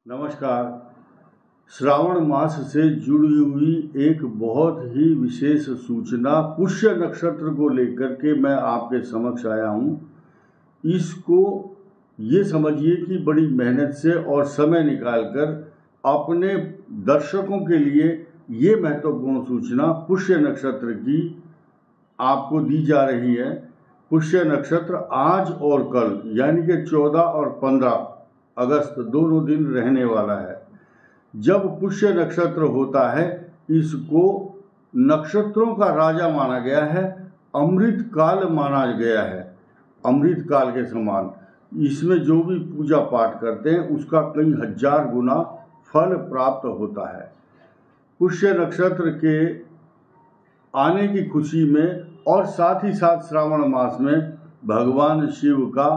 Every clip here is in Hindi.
नमस्कार। श्रावण मास से जुड़ी हुई एक बहुत ही विशेष सूचना पुष्य नक्षत्र को लेकर के मैं आपके समक्ष आया हूँ। इसको ये समझिए कि बड़ी मेहनत से और समय निकालकर अपने दर्शकों के लिए ये महत्वपूर्ण सूचना पुष्य नक्षत्र की आपको दी जा रही है। पुष्य नक्षत्र आज और कल यानी कि 14 और 15 अगस्त दोनों दिन रहने वाला है। जब पुष्य नक्षत्र होता है इसको नक्षत्रों का राजा माना गया है, अमृत काल माना गया है, अमृत काल के समान। इसमें जो भी पूजा पाठ करते हैं उसका कई हजार गुना फल प्राप्त होता है। पुष्य नक्षत्र के आने की खुशी में और साथ ही साथ श्रावण मास में भगवान शिव का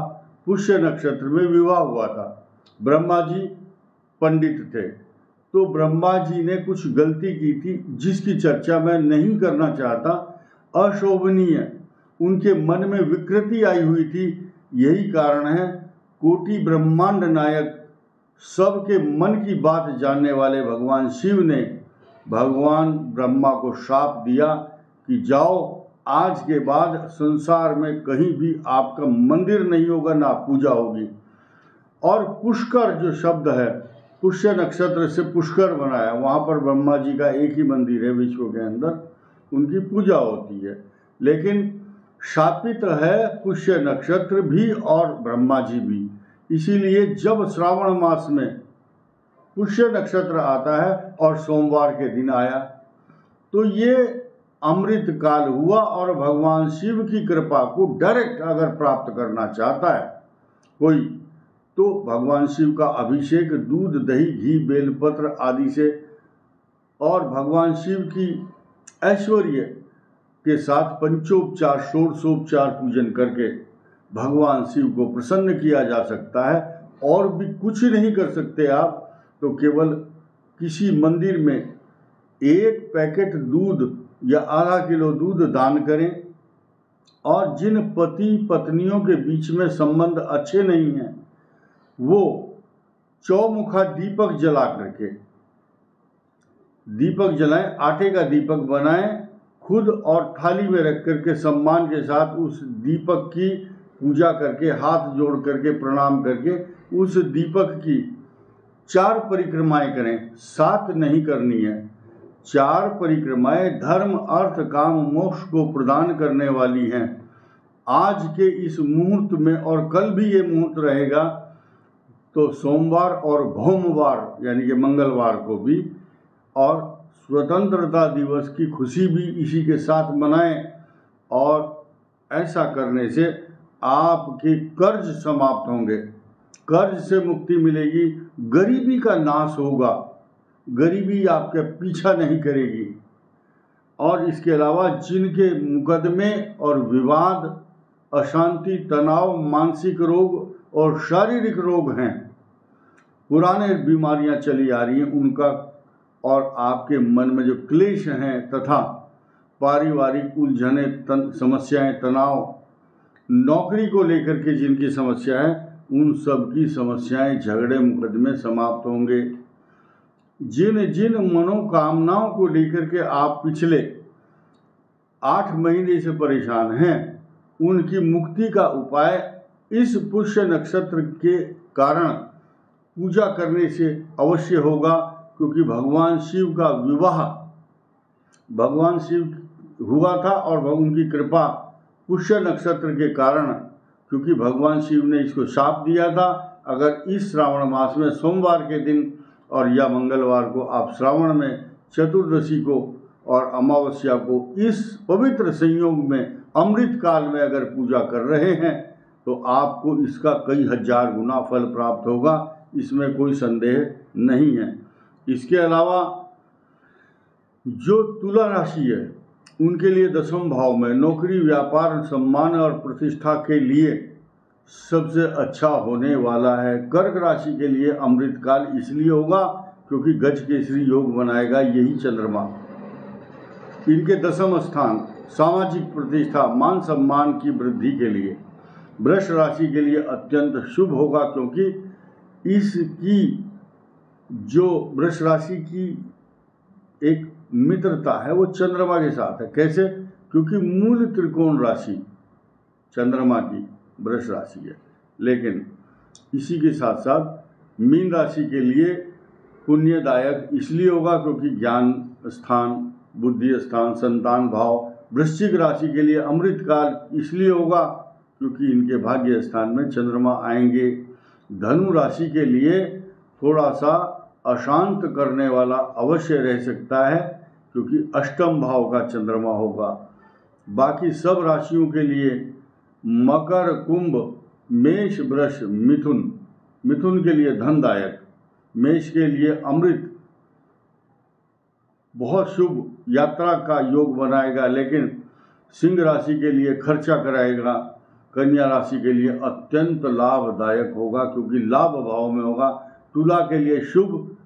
पुष्य नक्षत्र में विवाह हुआ था। ब्रह्मा जी पंडित थे, तो ब्रह्मा जी ने कुछ गलती की थी जिसकी चर्चा मैं नहीं करना चाहता, अशोभनीय, उनके मन में विकृति आई हुई थी। यही कारण है कोटि ब्रह्मांड नायक, सबके मन की बात जानने वाले भगवान शिव ने भगवान ब्रह्मा को श्राप दिया कि जाओ, आज के बाद संसार में कहीं भी आपका मंदिर नहीं होगा, ना पूजा होगी। और पुष्कर जो शब्द है, पुष्य नक्षत्र से पुष्कर बना है, वहाँ पर ब्रह्मा जी का एक ही मंदिर है विश्व के अंदर, उनकी पूजा होती है। लेकिन शापित है पुष्य नक्षत्र भी और ब्रह्मा जी भी। इसीलिए जब श्रावण मास में पुष्य नक्षत्र आता है और सोमवार के दिन आया तो ये अमृत काल हुआ। और भगवान शिव की कृपा को डायरेक्ट अगर प्राप्त करना चाहता है कोई, तो भगवान शिव का अभिषेक दूध, दही, घी, बेलपत्र आदि से और भगवान शिव की ऐश्वर्य के साथ पंचोपचार, षोडशोपचार पूजन करके भगवान शिव को प्रसन्न किया जा सकता है। और भी कुछ नहीं कर सकते आप, तो केवल किसी मंदिर में एक पैकेट दूध या आधा किलो दूध दान करें। और जिन पति पत्नियों के बीच में संबंध अच्छे नहीं हैं वो चौमुखा दीपक जला करके, दीपक जलाएं, आटे का दीपक बनाएं खुद और थाली में रख करके सम्मान के साथ उस दीपक की पूजा करके, हाथ जोड़ करके प्रणाम करके उस दीपक की 4 परिक्रमाएं करें। 7 नहीं करनी है, 4 परिक्रमाएं धर्म, अर्थ, काम, मोक्ष को प्रदान करने वाली हैं। आज के इस मुहूर्त में, और कल भी ये मुहूर्त रहेगा, तो सोमवार और भौमवार यानी कि मंगलवार को भी, और स्वतंत्रता दिवस की खुशी भी इसी के साथ मनाएं। और ऐसा करने से आपके कर्ज समाप्त होंगे, कर्ज से मुक्ति मिलेगी, गरीबी का नाश होगा, गरीबी आपके पीछा नहीं करेगी। और इसके अलावा जिनके मुकदमे और विवाद, अशांति, तनाव, मानसिक रोग और शारीरिक रोग हैं, पुराने बीमारियां चली आ रही हैं उनका, और आपके मन में जो क्लेश हैं तथा पारिवारिक उलझने, समस्याएं, तनाव, नौकरी को लेकर के जिनकी समस्या है, उन सब की समस्याएं, झगड़े, मुकदमे समाप्त होंगे। जिन जिन मनोकामनाओं को लेकर के आप पिछले 8 महीने से परेशान हैं, उनकी मुक्ति का उपाय इस पुष्य नक्षत्र के कारण पूजा करने से अवश्य होगा। क्योंकि भगवान शिव का विवाह भगवान शिव हुआ था और उनकी कृपा पुष्य नक्षत्र के कारण, क्योंकि भगवान शिव ने इसको शाप दिया था, अगर इस श्रावण मास में सोमवार के दिन और या मंगलवार को आप श्रावण में चतुर्दशी को और अमावस्या को इस पवित्र संयोग में अमृत काल में अगर पूजा कर रहे हैं तो आपको इसका कई हजार गुना फल प्राप्त होगा, इसमें कोई संदेह नहीं है। इसके अलावा जो तुला राशि है उनके लिए 10वें भाव में नौकरी, व्यापार, सम्मान और प्रतिष्ठा के लिए सबसे अच्छा होने वाला है। कर्क राशि के लिए अमृत काल इसलिए होगा क्योंकि गज केसरी योग बनाएगा यही चंद्रमा। इनके 10वां स्थान सामाजिक प्रतिष्ठा, मान सम्मान की वृद्धि के लिए। वृष राशि के लिए अत्यंत शुभ होगा, क्योंकि इसकी जो वृष राशि की एक मित्रता है वो चंद्रमा के साथ है। कैसे? क्योंकि मूल त्रिकोण राशि चंद्रमा की वृष राशि है। लेकिन इसी के साथ साथ मीन राशि के लिए पुण्यदायक इसलिए होगा क्योंकि ज्ञान स्थान, बुद्धि स्थान, संतान भाव। वृश्चिक राशि के लिए अमृत काल इसलिए होगा क्योंकि इनके भाग्य स्थान में चंद्रमा आएंगे। धनु राशि के लिए थोड़ा सा अशांत करने वाला अवश्य रह सकता है, क्योंकि अष्टम भाव का चंद्रमा होगा। बाकी सब राशियों के लिए मकर, कुंभ, मेष, वृष, मिथुन, मिथुन के लिए धनदायक, मेष के लिए अमृत बहुत शुभ यात्रा का योग बनाएगा, लेकिन सिंह राशि के लिए खर्चा कराएगा। कन्या राशि के लिए अत्यंत लाभदायक होगा क्योंकि लाभ भाव में होगा। तुला के लिए शुभ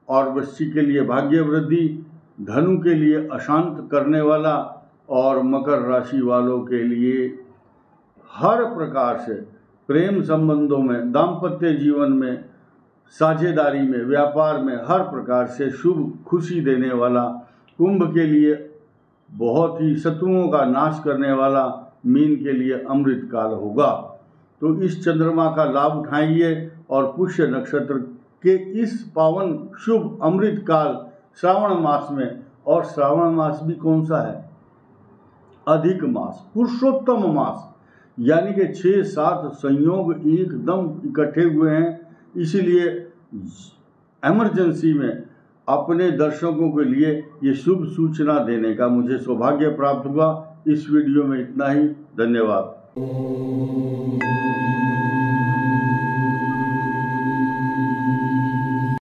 और वृश्चिक के लिए भाग्य वृद्धि, धनु के लिए अशांत करने वाला और मकर राशि वालों के लिए हर प्रकार से प्रेम संबंधों में, दाम्पत्य जीवन में, साझेदारी में, व्यापार में हर प्रकार से शुभ खुशी देने वाला। कुंभ के लिए बहुत ही शत्रुओं का नाश करने वाला। मीन के लिए अमृत काल होगा। तो इस चंद्रमा का लाभ उठाइए और पुष्य नक्षत्र के इस पावन शुभ अमृत काल श्रावण मास में, और श्रावण मास भी कौन सा है? अधिक मास, पुरुषोत्तम मास, यानी कि 6-7 संयोग एकदम इकट्ठे हुए हैं। इसीलिए इमरजेंसी में अपने दर्शकों के लिए ये शुभ सूचना देने का मुझे सौभाग्य प्राप्त हुआ। इस वीडियो में इतना ही। धन्यवाद।